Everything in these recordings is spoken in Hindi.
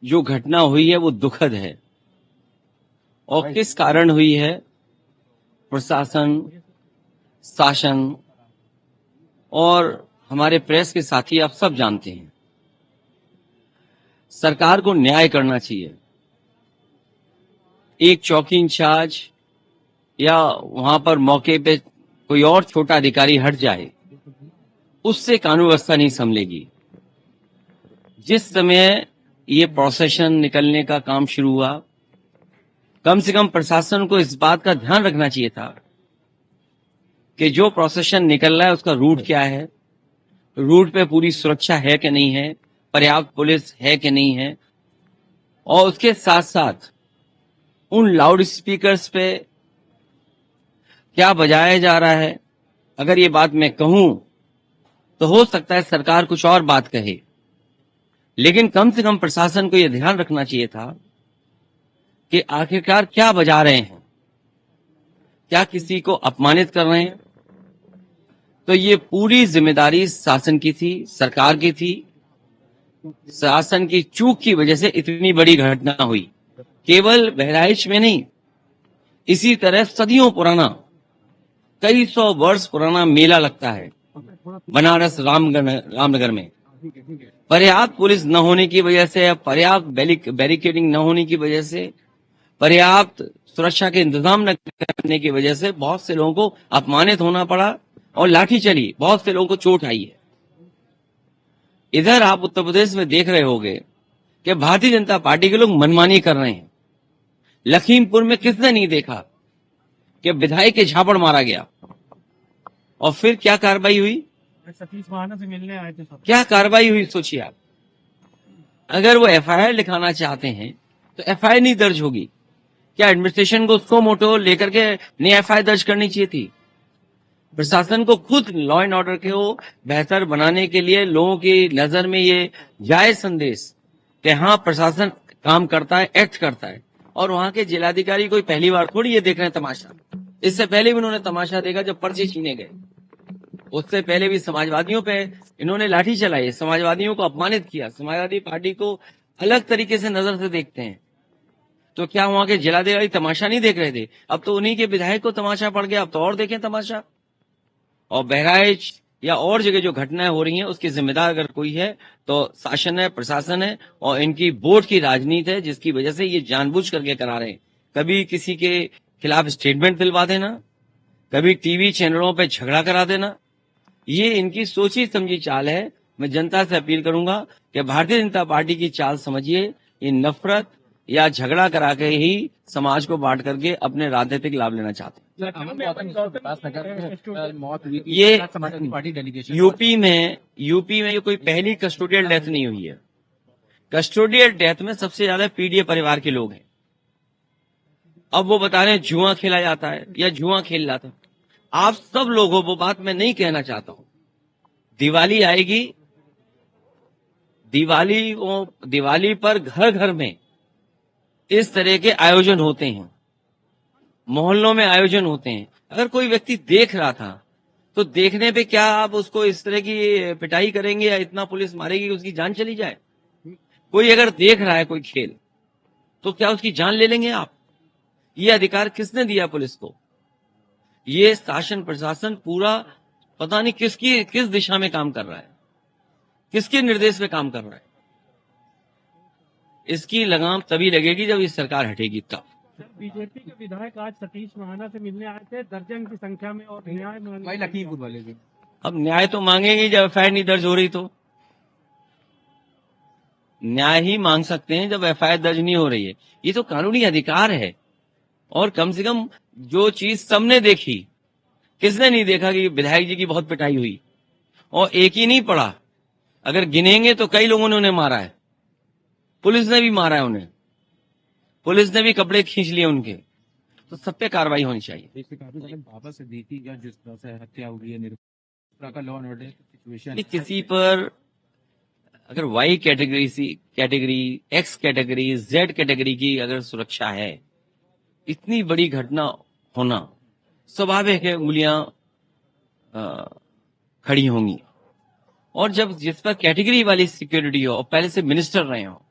जो घटना हुई है वो दुखद है। और किस कारण हुई है, प्रशासन, शासन और हमारे प्रेस के साथी आप सब जानते हैं। सरकार को न्याय करना चाहिए। एक चौकी इंचार्ज या वहां पर मौके पे कोई और छोटा अधिकारी हट जाए, उससे कानून व्यवस्था नहीं संभलेगी। जिस समय ये प्रोसेशन निकलने का काम शुरू हुआ, कम से कम प्रशासन को इस बात का ध्यान रखना चाहिए था कि जो प्रोसेशन निकल रहा है उसका रूट क्या है, रूट पे पूरी सुरक्षा है कि नहीं है, पर्याप्त पुलिस है कि नहीं है, और उसके साथ साथ उन लाउड स्पीकर्स पे क्या बजाया जा रहा है। अगर ये बात मैं कहूं तो हो सकता है सरकार कुछ और बात कहे, लेकिन कम से कम प्रशासन को यह ध्यान रखना चाहिए था कि आखिरकार क्या बजा रहे हैं, क्या किसी को अपमानित कर रहे हैं। तो ये पूरी जिम्मेदारी शासन की थी, सरकार की थी। शासन की चूक की वजह से इतनी बड़ी घटना हुई। केवल बहराइच में नहीं, इसी तरह सदियों पुराना, कई सौ वर्ष पुराना मेला लगता है बनारस रामनगर में। पर्याप्त पुलिस न होने की वजह से, पर्याप्त बैरिकेडिंग न होने की वजह से, पर्याप्त सुरक्षा के इंतजाम न करने की वजह से बहुत से लोगों को अपमानित होना पड़ा और लाठी चली, बहुत से लोगों को चोट आई है। इधर आप उत्तर प्रदेश में देख रहे होंगे कि भारतीय जनता पार्टी के लोग मनमानी कर रहे हैं। लखीमपुर में किसने नहीं देखा कि विधायक के झापड़ मारा गया, और फिर क्या कार्रवाई हुई, सतीश महाना से मिलने आए थे सब। क्या कार्रवाई हुई सोचिए आप। अगर वो एफआईआर लिखाना चाहते हैं तो एफआईआर नहीं दर्ज होगी क्या? एडमिनिस्ट्रेशन को सो मोटो लेकर के नई एफआईआर दर्ज करनी चाहिए थी। प्रशासन को खुद लॉ एंड ऑर्डर को बेहतर बनाने के लिए लोगों की नजर में ये जायज संदेश कि हाँ प्रशासन काम करता है, एक्ट करता है, और वहां के जिलाधिकारी कोई पहली बार थोड़ी ये देख रहे हैं तमाशा। इससे पहले भी उन्होंने तमाशा देखा जब पर्चे छीने गए। उससे पहले भी समाजवादियों पे इन्होंने लाठी चलाई, समाजवादियों को अपमानित किया। समाजवादी पार्टी को अलग तरीके से नजर से देखते हैं। तो क्या वहां के जिलाधिकारी तमाशा नहीं देख रहे थे? अब तो उन्हीं के विधायक को तमाशा पड़ गया, अब तो और देखें तमाशा। और बहराइच या और जगह जो घटनाएं हो रही हैं उसकी जिम्मेदार अगर कोई है तो शासन है, प्रशासन है, और इनकी वोट की राजनीति है, जिसकी वजह से ये जानबूझ करके करा रहे हैं। कभी किसी के खिलाफ स्टेटमेंट दिलवा देना, कभी टीवी चैनलों पे झगड़ा करा देना, ये इनकी सोची समझी चाल है। मैं जनता से अपील करूंगा कि भारतीय जनता पार्टी की चाल समझिए। ये नफरत या झगड़ा करा के ही समाज को बांट करके अपने राजनीतिक लाभ लेना चाहते हैं। ये पार्टी डेलीगेशन यूपी में ये कोई पहली कस्टोडियल डेथ नहीं हुई है। कस्टोडियल डेथ में सबसे ज्यादा पीडीए परिवार के लोग हैं। अब वो बता रहे हैं जुआ खेला जाता है या जुआ खेल रहा था। आप सब लोगों, वो बात मैं नहीं कहना चाहता हूं। दिवाली आएगी, दिवाली पर घर घर में इस तरह के आयोजन होते हैं, मोहल्लों में आयोजन होते हैं। अगर कोई व्यक्ति देख रहा था तो देखने पे क्या आप उसको इस तरह की पिटाई करेंगे या इतना पुलिस मारेगी कि उसकी जान चली जाए? कोई अगर देख रहा है कोई खेल तो क्या उसकी जान ले लेंगे आप? ये अधिकार किसने दिया पुलिस को? ये शासन प्रशासन पूरा पता नहीं किस दिशा में काम कर रहा है, किसके निर्देश में काम कर रहा है। इसकी लगाम तभी लगेगी जब ये सरकार हटेगी तब। बीजेपी के विधायक आज सतीश महाना से मिलने आए थे दर्जन की संख्या में, और न्याय भाई लखीमपुर वाले भी। अब न्याय तो मांगेंगे, जब एफआईआर नहीं दर्ज हो रही तो न्याय ही मांग सकते हैं जब एफआईआर दर्ज नहीं हो रही है। ये तो कानूनी अधिकार है। और कम से कम जो चीज सबने देखी, किसने नहीं देखा कि विधायक जी की बहुत पिटाई हुई? और एक ही नहीं पड़ा, अगर गिनेंगे तो कई लोगों ने उन्हें मारा है। पुलिस ने भी मारा है उन्हें, पुलिस ने भी कपड़े खींच लिए उनके। तो सब पे कार्रवाई होनी चाहिए। बाबा से दी थी या जिस तरह से हत्या हुई है, निरपराध का लॉ एंड ऑर्डर सिचुएशन, किसी पर अगर Y category, X category, Z category की अगर सुरक्षा है, इतनी बड़ी घटना होना स्वाभाविक है, उंगलियां खड़ी होंगी। और जब जिस पर कैटेगरी वाली सिक्योरिटी हो और पहले से मिनिस्टर रहे हो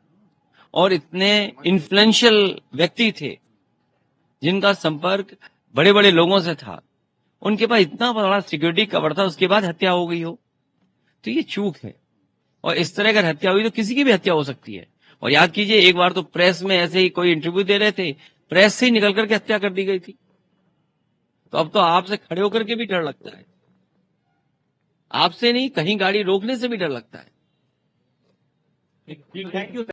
और इतने इन्फ्लुएंशियल व्यक्ति थे जिनका संपर्क बड़े बड़े लोगों से था, उनके पास इतना बड़ा सिक्योरिटी कवर था, उसके बाद हत्या हो गई हो, तो ये चूक है। और इस तरह अगर हत्या हुई तो किसी की भी हत्या हो सकती है। और याद कीजिए, एक बार तो प्रेस में ऐसे ही कोई इंटरव्यू दे रहे थे, प्रेस से ही निकल करके हत्या कर दी गई थी। तो अब तो आपसे खड़े होकर के भी डर लगता है, आपसे नहीं, कहीं गाड़ी रोकने से भी डर लगता है। Thank you.